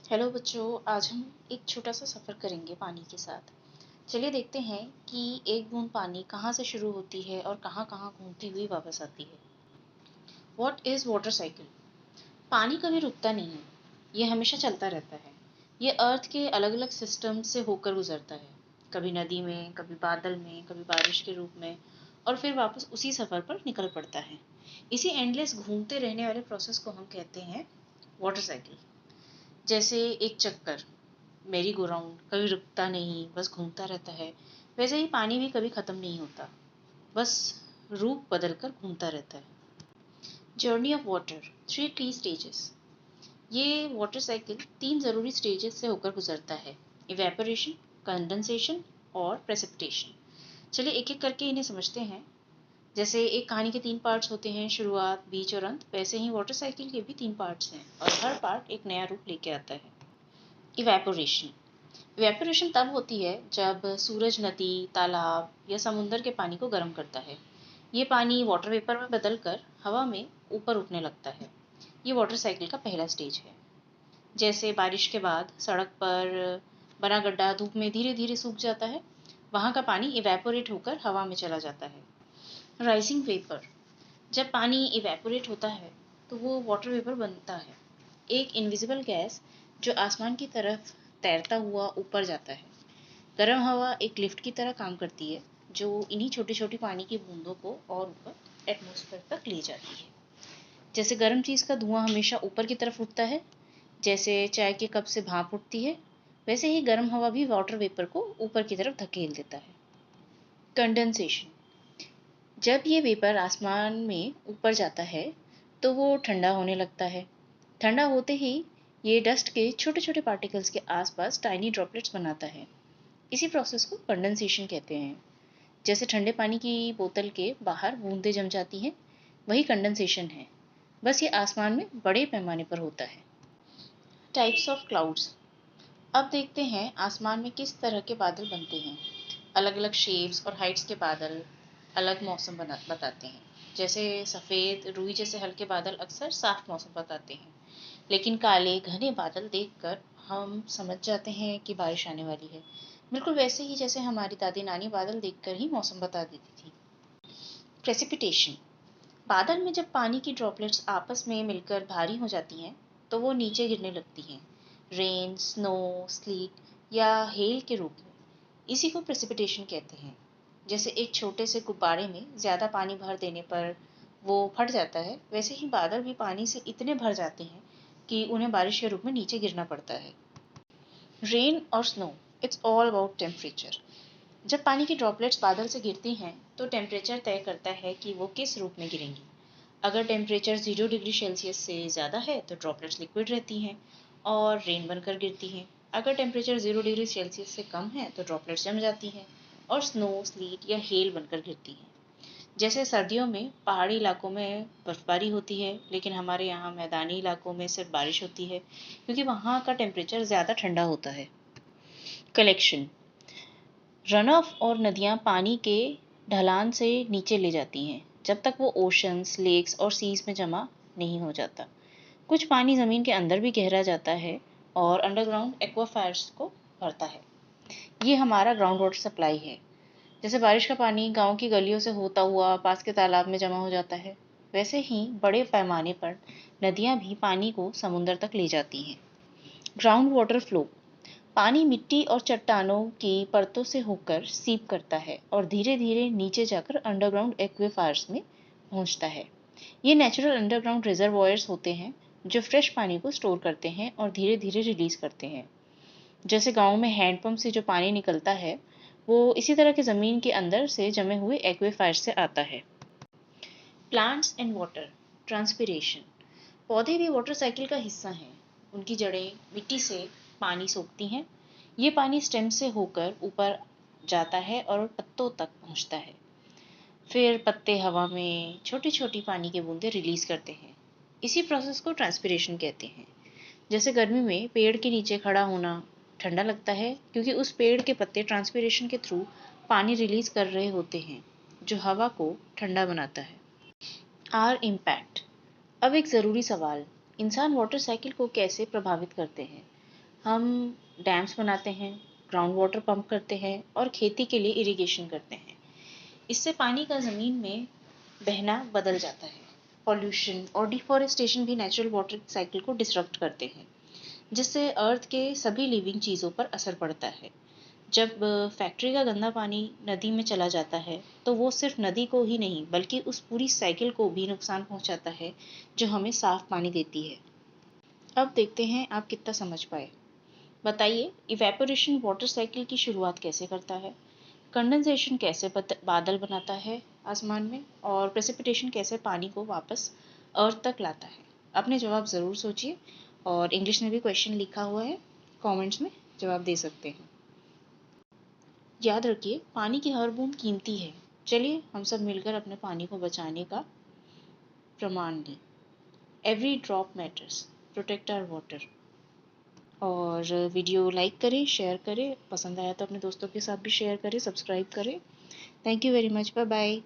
Hello बच्चों, आज हम एक छोटा सा सफ़र करेंगे पानी के साथ। चलिए देखते हैं कि एक बूंद पानी कहाँ से शुरू होती है और कहाँ कहाँ घूमती हुई वापस आती है। What is water cycle? पानी कभी रुकता नहीं है, ये हमेशा चलता रहता है। ये अर्थ के अलग अलग सिस्टम से होकर गुजरता है, कभी नदी में, कभी बादल में, कभी बारिश के रूप में, और फिर वापस उसी सफ़र पर निकल पड़ता है। इसी एंडलेस घूमते रहने वाले प्रोसेस को हम कहते हैं वाटर साइकिल। जैसे एक चक्कर, मेरी गो राउंड, कभी रुकता नहीं, बस घूमता रहता है। वैसे ही पानी भी कभी खत्म नहीं होता, बस रूप बदल कर घूमता रहता है। जर्नी ऑफ वाटर, 3 की स्टेजेस। ये वाटर साइकिल 3 ज़रूरी स्टेजेस से होकर गुजरता है: इवेपोरेशन, कंडेंसेशन और प्रेसिपिटेशन। चलिए एक एक करके इन्हें समझते हैं। जैसे एक कहानी के 3 पार्ट्स होते हैं, शुरुआत, बीच और अंत, वैसे ही वाटर साइकिल के भी 3 पार्ट्स हैं और हर पार्ट एक नया रूप लेके आता है। इवेपोरेशन। इवेपोरेशन तब होती है जब सूरज नदी, तालाब या समुंदर के पानी को गर्म करता है। ये पानी वाटर वेपर में बदलकर हवा में ऊपर उठने लगता है। ये वाटर साइकिल का पहला स्टेज है। जैसे बारिश के बाद सड़क पर बना गड्ढा धूप में धीरे धीरे सूख जाता है, वहाँ का पानी इवेपोरेट होकर हवा में चला जाता है। Rising vapour. जब पानी इवेपोरेट होता है तो वो वाटर वेपर बनता है, एक इनविजिबल गैस जो आसमान की तरफ तैरता हुआ ऊपर जाता है। गर्म हवा एक लिफ्ट की तरह काम करती है, जो इन्हीं छोटी छोटी पानी की बूंदों को और ऊपर एटमॉस्फेयर तक ले जाती है। जैसे गर्म चीज़ का धुआं हमेशा ऊपर की तरफ उठता है, जैसे चाय के कप से भाप उठती है, वैसे ही गर्म हवा भी वाटर वेपर को ऊपर की तरफ धकेल देता है। कंडेंसेशन। जब ये वेपर आसमान में ऊपर जाता है तो वो ठंडा होने लगता है। ठंडा होते ही ये डस्ट के छोटे छोटे पार्टिकल्स के आसपास टाइनी ड्रॉपलेट्स बनाता है। इसी प्रोसेस को कंडेंसेशन कहते हैं। जैसे ठंडे पानी की बोतल के बाहर बूंदें जम जाती हैं, वही कंडेंसेशन है, बस ये आसमान में बड़े पैमाने पर होता है। Types of clouds. अब देखते हैं आसमान में किस तरह के बादल बनते हैं। अलग अलग शेप्स और हाइट्स के बादल अलग मौसम बताते हैं। जैसे सफ़ेद रुई जैसे हल्के बादल अक्सर साफ मौसम बताते हैं, लेकिन काले घने बादल देखकर हम समझ जाते हैं कि बारिश आने वाली है। बिल्कुल वैसे ही जैसे हमारी दादी नानी बादल देखकर ही मौसम बता देती थी। प्रेसिपिटेशन। बादल में जब पानी की ड्रॉपलेट्स आपस में मिलकर भारी हो जाती हैं तो वो नीचे गिरने लगती हैं, रेन, स्नो, स्लीट या हेल के रूप में। इसी को प्रेसिपिटेशन कहते हैं। जैसे एक छोटे से गुब्बारे में ज़्यादा पानी भर देने पर वो फट जाता है, वैसे ही बादल भी पानी से इतने भर जाते हैं कि उन्हें बारिश के रूप में नीचे गिरना पड़ता है। रेन और snow, it's all about temperature. जब पानी की ड्रॉपलेट्स बादल से गिरती हैं तो टेम्परेचर तय करता है कि वो किस रूप में गिरेंगी। अगर टेम्परेचर 0 डिग्री सेल्सियस से ज़्यादा है तो ड्रॉपलेट्स लिक्विड रहती हैं और रेन बनकर गिरती हैं। अगर टेम्परेचर 0 डिग्री सेल्सियस से कम है तो ड्रॉपलेट्स जम जाती हैं और स्नो, स्लीट या हेल बनकर गिरती हैं। जैसे सर्दियों में पहाड़ी इलाकों में बर्फबारी होती है, लेकिन हमारे यहाँ मैदानी इलाकों में सिर्फ बारिश होती है, क्योंकि वहाँ का टेम्परेचर ज़्यादा ठंडा होता है। कलेक्शन। रन ऑफ और नदियाँ पानी के ढलान से नीचे ले जाती हैं जब तक वो ओशंस, लेक्स और सीज में जमा नहीं हो जाता। कुछ पानी ज़मीन के अंदर भी गहरा जाता है और अंडरग्राउंड एक्वाफायर्स को भरता है। ये हमारा ग्राउंड वाटर सप्लाई है। जैसे बारिश का पानी गांव की गलियों से होता हुआ पास के तालाब में जमा हो जाता है, वैसे ही बड़े पैमाने पर नदियाँ भी पानी को समुंदर तक ले जाती हैं। Ground water flow. पानी मिट्टी और चट्टानों की परतों से होकर सीप करता है और धीरे धीरे नीचे जाकर अंडरग्राउंड एक्वीफर्स में पहुंचता है। ये नेचुरल अंडरग्राउंड रिजर्वॉयर्स होते हैं जो फ्रेश पानी को स्टोर करते हैं और धीरे धीरे रिलीज करते हैं। जैसे गाँव में हैंडपंप से जो पानी निकलता है, वो इसी तरह के ज़मीन के अंदर से जमे हुए एक्वीफर्स से आता है। Plants and water transpiration. पौधे भी वाटर साइकिल का हिस्सा हैं। उनकी जड़ें मिट्टी से पानी सोखती हैं। ये पानी स्टेम से होकर ऊपर जाता है और पत्तों तक पहुंचता है। फिर पत्ते हवा में छोटी छोटी पानी की बूंदें रिलीज करते हैं। इसी प्रोसेस को ट्रांसपिरेशन कहते हैं। जैसे गर्मी में पेड़ के नीचे खड़ा होना ठंडा लगता है, क्योंकि उस पेड़ के पत्ते ट्रांसपिरेशन के थ्रू पानी रिलीज कर रहे होते हैं, जो हवा को ठंडा बनाता है। Our impact. अब एक ज़रूरी सवाल, इंसान वाटर साइकिल को कैसे प्रभावित करते हैं? हम डैम्स बनाते हैं, ग्राउंड वाटर पंप करते हैं और खेती के लिए इरिगेशन करते हैं। इससे पानी का ज़मीन में बहना बदल जाता है। पॉल्यूशन और डिफॉरेस्टेशन भी नेचुरल वाटर साइकिल को डिसरप्ट करते हैं, जिससे अर्थ के सभी लिविंग चीज़ों पर असर पड़ता है। जब फैक्ट्री का गंदा पानी नदी में चला जाता है, तो वो सिर्फ नदी को ही नहीं बल्कि उस पूरी साइकिल को भी नुकसान पहुंचाता है, जो हमें साफ पानी देती है। अब देखते हैं आप कितना समझ पाए। बताइए, इवेपोरेशन वाटर साइकिल की शुरुआत कैसे करता है? कंडेंसेशन कैसे बादल बनाता है आसमान में? और प्रेसिपिटेशन कैसे पानी को वापस अर्थ तक लाता है? अपने जवाब ज़रूर सोचिए, और इंग्लिश में भी क्वेश्चन लिखा हुआ है, कमेंट्स में जवाब दे सकते हैं। याद रखिए, पानी की हर बूंद कीमती है। चलिए हम सब मिलकर अपने पानी को बचाने का प्रमाण लें। Every drop matters, protect our water. और वीडियो लाइक करें, शेयर करें, पसंद आया तो अपने दोस्तों के साथ भी शेयर करें, सब्सक्राइब करें। Thank you very much, bye bye.